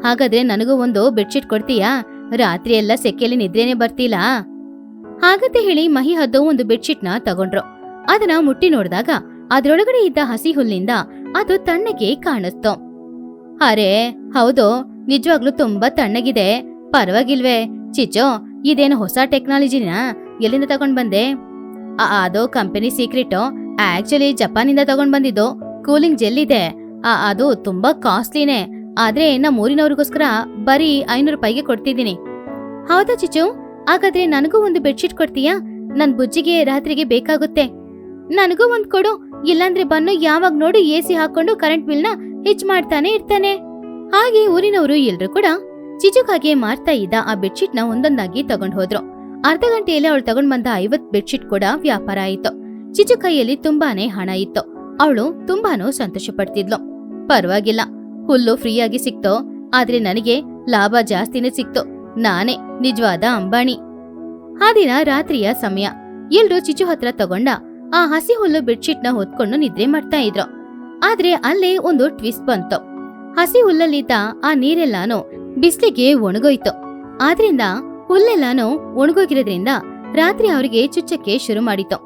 ಹಾಗಾದ್ರೆ ನನಗೂ ಒಂದು ಬೆಡ್ಶೀಟ್ ಕೊಡ್ತೀಯಾ? ರಾತ್ರಿ ಎಲ್ಲ ಸೆಕೆಯಲ್ಲಿ ನಿದ್ರೇನೆ ಬರ್ತಿಲ್ಲ. ಹಾಗಂತ ಹೇಳಿ ಮಹಿ ಹದ್ದು ಒಂದು ಬೆಡ್ಶೀಟ್ನ ತಗೊಂಡ್ರು. ಅದನ್ನ ಮುಟ್ಟಿ ನೋಡಿದಾಗ ಅದ್ರೊಳಗಡೆ ಇದ್ದ ಹಸಿ ಹುಲ್ಲಿಂದ ಅದು ತಣ್ಣಗೆ ಕಾಣಿಸ್ತು. ಅರೆ ಹೌದು, ನಿಜವಾಗ್ಲೂ ತುಂಬಾ ತಣ್ಣಗಿದೆ. ಪರವಾಗಿಲ್ವೇ ಚಿಚು? ಇದೇನು ಹೊಸ ಟೆಕ್ನಾಲಜಿನ ಎಲ್ಲಿಂದ ತಗೊಂಡ್ ಬಂದೆ? ಅದು ಕಂಪನಿ ಸೀಕ್ರೆಟ್. ಆಕ್ಚುಲಿ ಜಪಾನಿಂದ ತಗೊಂಡ್ ಬಂದಿದ್ದು ಕೂಲಿಂಗ್ ಜೆಲ್ ಇದೆ. ಅದು ತುಂಬಾ ಕಾಸ್ಟ್ಲಿನೇ, ಆದ್ರೆ ನಮ್ಮ ಊರಿನವ್ರಿಗೋಸ್ಕರ ಬರೀ 500 ರೂಪಾಯಿಗೆ ಕೊಡ್ತಿದ್ದೀನಿ. ಹೌದಾ ಚಿಚು? ಹಾಗಾದ್ರೆ ನನಗೂ ಒಂದು ಬೆಡ್ಶೀಟ್ ಕೊಡ್ತೀಯಾ? ನನ್ ಬುಜ್ಜಿಗೆ ರಾತ್ರಿಗೆ ಬೇಕಾಗುತ್ತೆ. ನನಗೂ ಒಂದ್ ಕೊಡು, ಇಲ್ಲಾಂದ್ರೆ ಬನ್ನು ಯಾವಾಗ ನೋಡು AC ಹಾಕೊಂಡು ಕರೆಂಟ್ ಬಿಲ್ನ ಹೆಚ್ಚು ಮಾಡ್ತಾನೆ ಇರ್ತಾನೆ. ಹಾಗೆ ಊರಿನವರು ಎಲ್ರು ಕೂಡ ಚಿಚುಕಾಗೆ ಮಾರ್ತಾ ಇದ್ದ ಆ ಬೆಡ್ಶೀಟ್ ನ ಒಂದೊಂದಾಗಿ ತಗೊಂಡ್ ಹೋದ್ರು. ಅರ್ಧ ಗಂಟೆಯಲ್ಲಿ ಅವಳು ತಗೊಂಡ್ ಬಂದ 50 ಬೆಡ್ಶೀಟ್ ಕೂಡ ವ್ಯಾಪಾರ ಆಯಿತು. ಚಿಚು ಕೈಯಲ್ಲಿ ತುಂಬಾನೇ ಹಣ ಇತ್ತು. ಅವಳು ತುಂಬಾನು ಸಂತೋಷ ಪಡ್ತಿದ್ಲು. ಪರವಾಗಿಲ್ಲ, ಹುಲ್ಲು ಫ್ರೀಯಾಗಿ ಸಿಕ್ತೋ, ಆದ್ರೆ ನನಗೆ ಲಾಭ ಜಾಸ್ತಿನೇ ಸಿಕ್ತು. ನಾನೇ ನಿಜವಾದ ಅಂಬಾಣಿ. ಆ ದಿನ ರಾತ್ರಿಯ ಸಮಯ. ಎಲ್ರೂ ಚಿಚು ಹತ್ರ ತಗೊಂಡ ಆ ಹಸಿ ಹುಲ್ಲು ಬೆಡ್ಶೀಟ್ ನ ಹೊತ್ಕೊಂಡು ನಿದ್ರೆ ಮಾಡ್ತಾ ಇದ್ರು. ಆದ್ರೆ ಅಲ್ಲೇ ಒಂದು ಟ್ವಿಸ್ಟ್ ಬಂತು. ಹಸಿ ಹುಲ್ಲಲ್ಲಿದ್ದ ಆ ನೀರೆಲ್ಲಾನು ಬಿಸ್ಲಿಗೆ ಒಣಗೋಯ್ತು. ಆದ್ರಿಂದ ಹುಲ್ಲೆಲ್ಲಾನು ಒಣಗೋಗಿರೋದ್ರಿಂದ ರಾತ್ರಿ ಅವರಿಗೆ ಚುಚ್ಚಕ್ಕೆ ಶುರು ಮಾಡಿತು.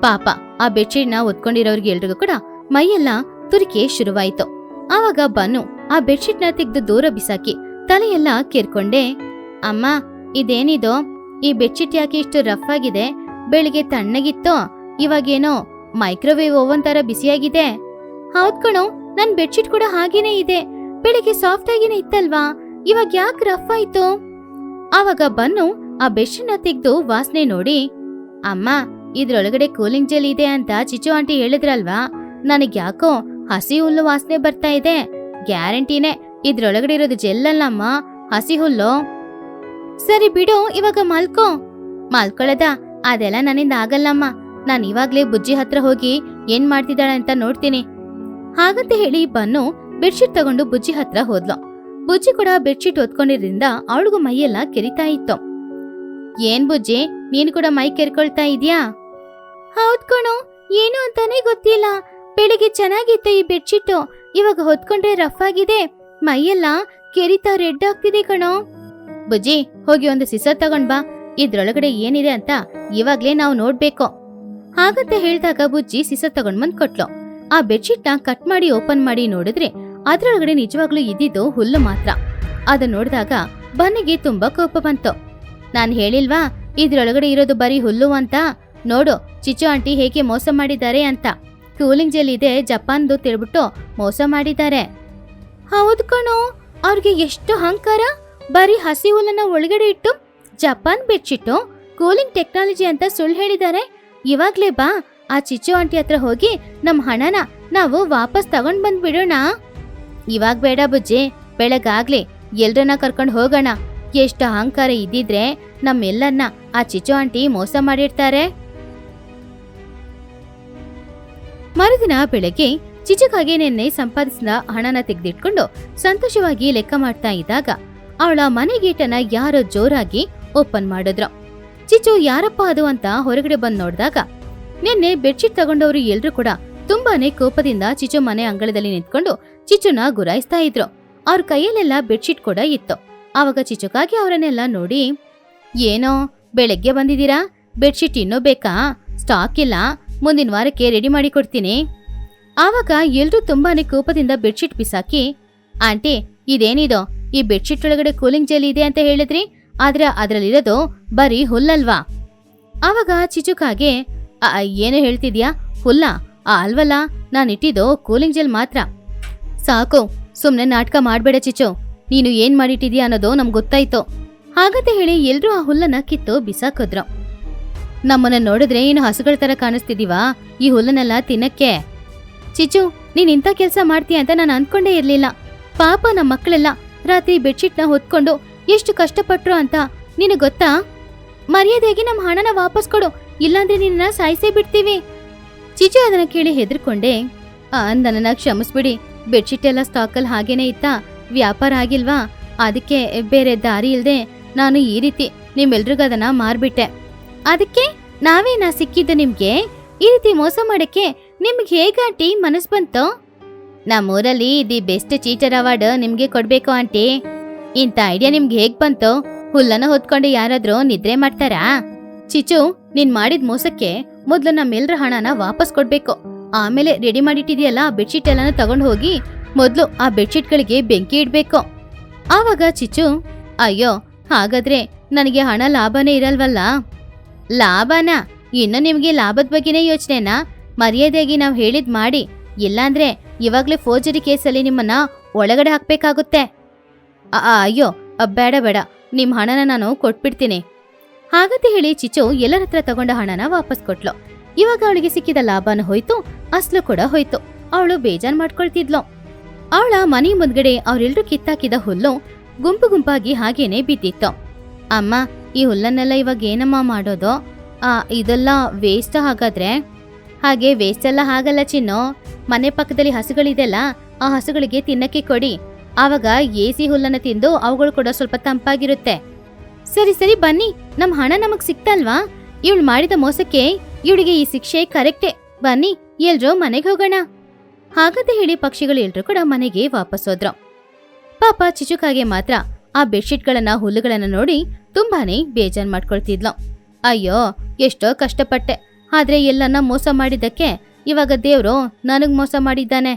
ಪಾಪ ಆ ಬೆಡ್ಶೀಟ್ ನ ಹೊತ್ಕೊಂಡಿರೋರ್ಗೆ ಎಲ್ರಿಗೂ ಕೂಡ ಮೈಯೆಲ್ಲ ತುರಿಕೆ ಶುರುವಾಯಿತು. ಆವಾಗ ಬನ್ನು ಆ ಬೆಡ್ಶೀಟ್ ನ ತೆಗೆದು ದೂರ ಬಿಸಾಕಿ ತಲೆಯೆಲ್ಲ ಕೆರ್ಕೊಂಡೆ, ಅಮ್ಮ ಇದೇನಿದು? ಈ ಬೆಡ್ಶೀಟ್ ಯಾಕೆ ಇಷ್ಟು ರಫ್ ಆಗಿದೆ? ಬೆಳಿಗ್ಗೆ ತಣ್ಣಗಿತ್ತು, ಇವಾಗೇನೋ ಮೈಕ್ರೋವೇವ್ ಓವನ್ ತರ ಬಿಸಿಯಾಗಿದೆ. ಹೌದ್ ಕಣೋ, ನನ್ ಬೆಡ್ಶೀಟ್ ಕೂಡ ಹಾಗೇನೆ ಇದೆ. ಬೆಳಿಗ್ಗೆ ಸಾಫ್ಟ್ ಆಗೇನೆ ಇತ್ತಲ್ವಾ, ಇವಾಗ ಯಾಕೆ ರಫ್ ಆಯ್ತು? ಆವಾಗ ಬನ್ನು ಆ ಬೆಡ್ಶೀಟ್ ನ ತೆಗೆದು ವಾಸನೆ ನೋಡಿ, ಅಮ್ಮ ಇದ್ರೊಳಗಡೆ ಕೂಲಿಂಗ್ ಜೆಲ್ ಇದೆ ಅಂತ ಚಿಚು ಆಂಟಿ ಹೇಳಿದ್ರಲ್ವಾ, ನನಗ್ ಯಾಕೋ ಹಸಿ ಹುಲ್ಲು ವಾಸನೆ ಬರ್ತಾ ಇದೆ. ಗ್ಯಾರಂಟಿನೇ ಇದ್ರೊಳಗಡೆ ಇರೋದು ಜೆಲ್ ಅಲ್ಲಮ್ಮ, ಹಸಿ ಹುಲ್ಲು. ಸರಿ ಬಿಡು, ಇವಾಗ ಮಲ್ಕೊಳ್ಳದ ಅದೆಲ್ಲ ನನ್ನಿಂದ ಆಗಲ್ಲಮ್ಮ. ನಾನ್ ಇವಾಗ್ಲೇ ಬುಜ್ಜಿ ಹತ್ರ ಹೋಗಿ ಏನ್ ಮಾಡ್ತಿದ್ದಾಳೆ ಅಂತ ನೋಡ್ತೀನಿ. ಹಾಗಂತ ಹೇಳಿ ಬನ್ನು ಬೆಡ್ಶೀಟ್ ತಗೊಂಡು ಬುಜ್ಜಿ ಹತ್ರ ಹೋದ್ಲು. ಬುಜ್ಜಿ ಕೂಡ ಬೆಡ್ಶೀಟ್ ಹೊತ್ಕೊಂಡಿದ್ರಿಂದ ಅವಳಿಗೂ ಮೈಯೆಲ್ಲ ಕೆರಿತಾ ಇತ್ತು. ಏನ್ ಬುಜ್ಜಿ, ನೀನು ಕೂಡ ಮೈ ಕೆರ್ಕೊಳ್ತಾ ಇದ್ಯಾ? ಹೌದ್ ಕಣೋ, ಏನು ಅಂತಾನೆ ಗೊತ್ತಿಲ್ಲ. ಬೆಳಿಗ್ಗೆ ಚೆನ್ನಾಗಿತ್ತು ಈ ಬೆಡ್ಶೀಟು, ಇವಾಗ ಹೊತ್ಕೊಂಡ್ರೆ ರಫ್ ಆಗಿದೆ, ಮೈಯೆಲ್ಲ ಕೆರಿತಾ ರೆಡ್ ಆಗ್ತಿದೆ ಕಣೋ. ಬುಜ್ಜಿ, ಹೋಗಿ ಒಂದು ಸಿಸರ್ ತಗೊಂಡ್ ಬಾ, ಇದ್ರೊಳಗಡೆ ಏನಿದೆ ಅಂತ ಇವಾಗ್ಲೇ ನಾವು ನೋಡ್ಬೇಕು. ಹಾಗಂತ ಹೇಳ್ದಾಗ ಬುಜ್ಜಿ ಸಿಸರ್ ತಗೊಂಡ್ ಬಂದ್ ಕೊಟ್ಲು. ಆ ಬೆಡ್ಶೀಟ್ ನ ಕಟ್ ಮಾಡಿ ಓಪನ್ ಮಾಡಿ ನೋಡಿದ್ರೆ ಅದ್ರೊಳಗಡೆ ನಿಜವಾಗ್ಲೂ ಇದ್ದಿದ್ದು ಹುಲ್ಲು ಮಾತ್ರ. ಅದನ್ನ ನೋಡಿದಾಗ ಬನ್ನಿಗೆ ತುಂಬಾ ಕೋಪ ಬಂತು. ನಾನ್ ಹೇಳಿಲ್ವಾ ಇದ್ರೊಳಗಡೆ ಇರೋದು ಬರೀ ಹುಲ್ಲು ಅಂತ? ನೋಡು ಚಿಚು ಆಂಟಿ ಹೇಗೆ ಮೋಸ ಮಾಡಿದ್ದಾರೆ ಅಂತ. ಕೂಲಿಂಗ್ ಜೆಲ್ ಇದೆ ಜಪಾನ್ದು ತಿಳ್ಬಿಟ್ಟು ಮೋಸ ಮಾಡಿದ್ದಾರೆ. ಹೌದು ಕಣೋ, ಅವ್ರಿಗೆ ಎಷ್ಟು ಅಹಂಕಾರ. ಬರೀ ಹಸಿ ಹುಲ್ಲನ್ನ ಒಳಗಡೆ ಇಟ್ಟು ಜಪಾನ್ ಬೆಡ್ಶೀಟು ಕೂಲಿಂಗ್ ಟೆಕ್ನಾಲಜಿ ಅಂತ ಸುಳ್ಳು ಹೇಳಿದ್ದಾರೆ. ಇವಾಗ್ಲೇ ಬಾ, ಆ ಚಿಚು ಆಂಟಿ ಹತ್ರ ಹೋಗಿ ನಮ್ ಹಣನ ನಾವು ವಾಪಸ್ ತಗೊಂಡ್ ಬಂದ್ಬಿಡೋಣ. ಇವಾಗ ಬೇಡ ಬುಜ್ಜಿ, ಬೆಳಗಾಗ್ಲಿ ಎಲ್ರನ್ನ ಕರ್ಕೊಂಡು ಹೋಗೋಣ. ಎಷ್ಟು ಅಹಂಕಾರ ಇದ್ದಿದ್ರೆ ನಮ್ಮೆಲ್ಲರನ್ನ ಆ ಚಿಚು ಆಂಟಿ ಮೋಸ ಮಾಡಿರ್ತಾರೆ. ಮರುದಿನ ಬೆಳಗ್ಗೆ ಚಿಚುಕಾಗೆ ನಿನ್ನೆ ಸಂಪಾದಿಸಿದ ಹಣನ ತೆಗೆದಿಟ್ಕೊಂಡು ಸಂತೋಷವಾಗಿ ಲೆಕ್ಕ ಮಾಡ್ತಾ ಇದ್ದಾಗ ಅವಳ ಮನೆ ಗೇಟನ್ನ ಯಾರೋ ಜೋರಾಗಿ ಓಪನ್ ಮಾಡಿದ್ರು. ಚಿಚು ಯಾರಪ್ಪ ಅದು ಅಂತ ಹೊರಗಡೆ ಬಂದ್ ನೋಡಿದಾಗ ನಿನ್ನೆ ಬೆಡ್ಶೀಟ್ ತಗೊಂಡವರು ಎಲ್ರು ಕೂಡ ತುಂಬಾನೇ ಕೋಪದಿಂದ ಚಿಚು ಮನೆ ಅಂಗಳದಲ್ಲಿ ನಿಂತ್ಕೊಂಡು ಚಿಚುನ ಗುರಾಯಿಸ್ತಾ ಇದ್ರು. ಅವ್ರ ಕೈಯಲ್ಲೆಲ್ಲ ಬೆಡ್ಶೀಟ್ ಕೂಡ ಇತ್ತು. ಆವಾಗ ಚಿಚುಕಾಗಿ ಅವರನ್ನೆಲ್ಲ ನೋಡಿ, ಏನೋ ಬೆಳಗ್ಗೆ ಬಂದಿದ್ದೀರಾ, ಬೆಡ್ಶೀಟ್ ಇನ್ನೂ ಬೇಕಾ? ಸ್ಟಾಕ್ ಇಲ್ಲ, ಮುಂದಿನ ವಾರಕ್ಕೆ ರೆಡಿ ಮಾಡಿ ಕೊಡ್ತೀನಿ. ಆವಾಗ ಎಲ್ರೂ ತುಂಬಾನೇ ಕೋಪದಿಂದ ಬೆಡ್ಶೀಟ್ ಬಿಸಾಕಿ, ಆಂಟಿ ಇದೇನಿದು? ಈ ಬೆಡ್ಶೀಟ್ ಒಳಗಡೆ ಕೂಲಿಂಗ್ ಜೆಲ್ ಇದೆ ಅಂತ ಹೇಳಿದ್ರಿ, ಆದ್ರೆ ಅದ್ರಲ್ಲಿರೋದು ಬರೀ ಹುಲ್ಲಲ್ವಾ? ಆವಾಗ ಚಿಚುಕಾಗೆ, ಏನು ಹೇಳ್ತಿದ್ಯಾ? ಹುಲ್ಲ ಅಲ್ವಲ್ಲ, ನಾನಿಟ್ಟಿದ್ದು ಕೂಲಿಂಗ್ ಜೆಲ್ ಮಾತ್ರ. ಸಾಕು, ಸುಮ್ನೆ ನಾಟಕ ಮಾಡ್ಬೇಡ ಚಿಚು, ನೀನು ಏನ್ ಮಾಡಿಟ್ಟಿದ್ಯಾ ಅನ್ನೋದು ನಮ್ಗೆ ಗೊತ್ತಾಯ್ತು. ಹಾಗಂತ ಹೇಳಿ ಎಲ್ರೂ ಆ ಹುಲ್ಲನ್ನ ಕಿತ್ತು ಬಿಸಾಕಿದ್ರು. ನಮ್ಮನ್ನ ನೋಡಿದ್ರೆ ಏನು ಹಸುಗಳ ತರ ಕಾಣಿಸ್ತಿದೀವಾ ಈ ಹುಲ್ಲನ್ನೆಲ್ಲ ತಿನ್ನಕ್ಕೆ? ಚಿಚು, ನೀನ್ ಇಂಥ ಕೆಲ್ಸ ಮಾಡ್ತೀಯ ಅಂತ ನಾನು ಅನ್ಕೊಂಡೇ ಇರ್ಲಿಲ್ಲ. ಪಾಪ ನಮ್ಮ ಮಕ್ಕಳೆಲ್ಲ ರಾತ್ರಿ ಬೆಡ್ಶೀಟ್ ನ ಹೊತ್ಕೊಂಡು ಎಷ್ಟು ಕಷ್ಟಪಟ್ರು ಅಂತ ನಿನಗೆ ಗೊತ್ತಾ? ಮರ್ಯಾದೆಯಾಗಿ ನಮ್ಮ ಹಣನ ವಾಪಸ್ ಕೊಡು, ಇಲ್ಲಾಂದ್ರೆ ನಿನ್ನ ಸಾಯಿಸೇ ಬಿಡ್ತೀವಿ. ಚಿಚು ಅದನ್ನ ಕೇಳಿ ಹೆದರ್ಕೊಂಡೆ, ನನ್ನನ್ನ ಕ್ಷಮಿಸ್ಬಿಡಿ, ಬೆಡ್ಶೀಟ್ ಎಲ್ಲ ಸ್ಟಾಕಲ್ಲಿ ಹಾಗೇನೆ ಇತ್ತಾ, ವ್ಯಾಪಾರ ಆಗಿಲ್ವಾ, ಅದಕ್ಕೆ ಬೇರೆ ದಾರಿ ಇಲ್ದೆ ನಾನು ಈ ರೀತಿ ನಿಮ್ಮೆಲ್ರಿಗೂ ಅದನ್ನ ಮಾರ್ಬಿಟ್ಟೆ. ಅದಕ್ಕೆ ನಾವೇನಾ ಸಿಕ್ಕಿದ್ದು ನಿಮ್ಗೆ? ಈ ರೀತಿ ಮೋಸ ಮಾಡಕ್ಕೆ ನಿಮ್ಗೆ ಹೇಗಾಂಟಿ ಮನಸ್ ಬಂತು? ನಮ್ಮೂರಲ್ಲಿ ದಿ ಬೆಸ್ಟ್ ಚೀಟರ್ ಅವಾರ್ಡ್ ನಿಮ್ಗೆ ಕೊಡ್ಬೇಕು ಆಂಟಿ. ಇಂಥ ಐಡಿಯಾ ನಿಮ್ಗೆ ಹೇಗ್ ಬಂತು? ಹುಲ್ಲನ್ನ ಹೊತ್ಕೊಂಡು ಯಾರಾದ್ರೂ ನಿದ್ರೆ ಮಾಡ್ತಾರಾ? ಚಿಚು, ನೀನ್ ಮಾಡಿದ ಮೋಸಕ್ಕೆ ಮೊದ್ಲು ನಮ್ಮೆಲ್ರ ಹಣನ ವಾಪಸ್ ಕೊಡ್ಬೇಕು. ಆಮೇಲೆ ರೆಡಿ ಮಾಡಿಟ್ಟಿದ್ಯಲ್ಲ ಆ ಬೆಡ್ಶೀಟ್ ಎಲ್ಲಾನು ತಗೊಂಡು ಹೋಗಿ ಮೊದ್ಲು ಆ ಬೆಡ್ಶೀಟ್ಗಳಿಗೆ ಬೆಂಕಿ ಇಡ್ಬೇಕು. ಆವಾಗ ಚಿಚು, ಅಯ್ಯೋ ಹಾಗಾದ್ರೆ ನನಗೆ ಹಣ ಲಾಭನೇ ಇರಲ್ವಲ್ಲ? ಲಾಭನಾ? ಇನ್ನು ನಿಮ್ಗೆ ಲಾಭದ ಬಗ್ಗೆನೇ ಯೋಚನೆನಾ? ಮರ್ಯಾದೆಯಾಗಿ ನಾವು ಹೇಳಿದ್ ಮಾಡಿ, ಇಲ್ಲಾಂದ್ರೆ ಇವಾಗ್ಲೇ ಫೋರ್ಜರಿ ಕೇಸಲ್ಲಿ ನಿಮ್ಮನ್ನ ಒಳಗಡೆ ಹಾಕ್ಬೇಕಾಗುತ್ತೆ. ಅಯ್ಯೋ ಬೇಡ ಬೇಡ, ನಿಮ್ ಹಣನ ನಾನು ಕೊಟ್ಬಿಡ್ತೀನಿ. ಹಾಗಂತ ಹೇಳಿ ಚಿಚು ಎಲ್ಲರ ಹತ್ರ ತಗೊಂಡ ಹಣನ ವಾಪಸ್ ಕೊಟ್ಲು. ಇವಾಗ ಅವಳಿಗೆ ಸಿಕ್ಕಿದ ಲಾಭನೂ ಹೋಯ್ತು, ಅಸ್ಲು ಕೂಡ ಹೋಯ್ತು. ಅವಳು ಬೇಜಾರ್ ಮಾಡ್ಕೊಳ್ತಿದ್ಲು. ಅವಳ ಮನೆ ಮುಂದ್ಗಡೆ ಅವ್ರೆಲ್ರೂ ಕಿತ್ತಾಕಿದ ಹುಲ್ಲು ಗುಂಪು ಗುಂಪಾಗಿ ಹಾಗೇನೆ ಬಿದ್ದಿತ್ತು. ಅಮ್ಮ, ಈ ಹುಲ್ಲನ್ನೆಲ್ಲ ಇವಾಗ ಏನಮ್ಮ ಮಾಡೋದು? ಇದೆಲ್ಲ ವೇಸ್ಟ್ ಹಾಗಾದ್ರೆ? ಹಾಗೆ ವೇಸ್ಟ್ ಎಲ್ಲ ಹಾಗಲ್ಲ ಚಿನ್ನು. ಮನೆ ಪಕ್ಕದಲ್ಲಿ ಹಸುಗಳಿದೆಲ್ಲ, ಆ ಹಸುಗಳಿಗೆ ತಿನ್ನಕ್ಕೆ ಕೊಡಿ. ಆವಾಗ ಏಸಿ ಹುಲ್ಲನ್ನ ತಿಂದು ಅವುಗಳು ಕೂಡ ಸ್ವಲ್ಪ ತಂಪಾಗಿರುತ್ತೆ. ಸರಿ ಸರಿ ಬನ್ನಿ, ನಮ್ ಹಣ ನಮಗ್ ಸಿಕ್ತಲ್ವಾ? ಇವಳು ಮಾಡಿದ ಮೋಸಕ್ಕೆ ಇವಳಿಗೆ ಈ ಶಿಕ್ಷೆ ಕರೆಕ್ಟೇ. ಬನ್ನಿ ಎಲ್ರೂ ಮನೆಗೆ ಹೋಗೋಣ. ಹಾಗಂತ ಹೇಳಿ ಪಕ್ಷಿಗಳು ಎಲ್ರೂ ಕೂಡ ಮನೆಗೆ ವಾಪಸ್ ಹೋದ್ರು. ಪಾಪ ಚಿಚುಕಾಗೆ ಮಾತ್ರ ಆ ಬೆಡ್ಶೀಟ್ಗಳನ್ನ ಹುಲ್ಲುಗಳನ್ನ ನೋಡಿ ತುಂಬಾನೇ ಬೇಜಾರ್ ಮಾಡ್ಕೊಳ್ತಿದ್ಲು. ಅಯ್ಯೋ, ಎಷ್ಟೋ ಕಷ್ಟಪಟ್ಟೆ, ಆದ್ರೆ ಎಲ್ಲನ್ನ ಮೋಸ ಮಾಡಿದ್ದಕ್ಕೆ ಇವಾಗ ದೇವ್ರು ನನಗ್ ಮೋಸ ಮಾಡಿದ್ದಾನೆ.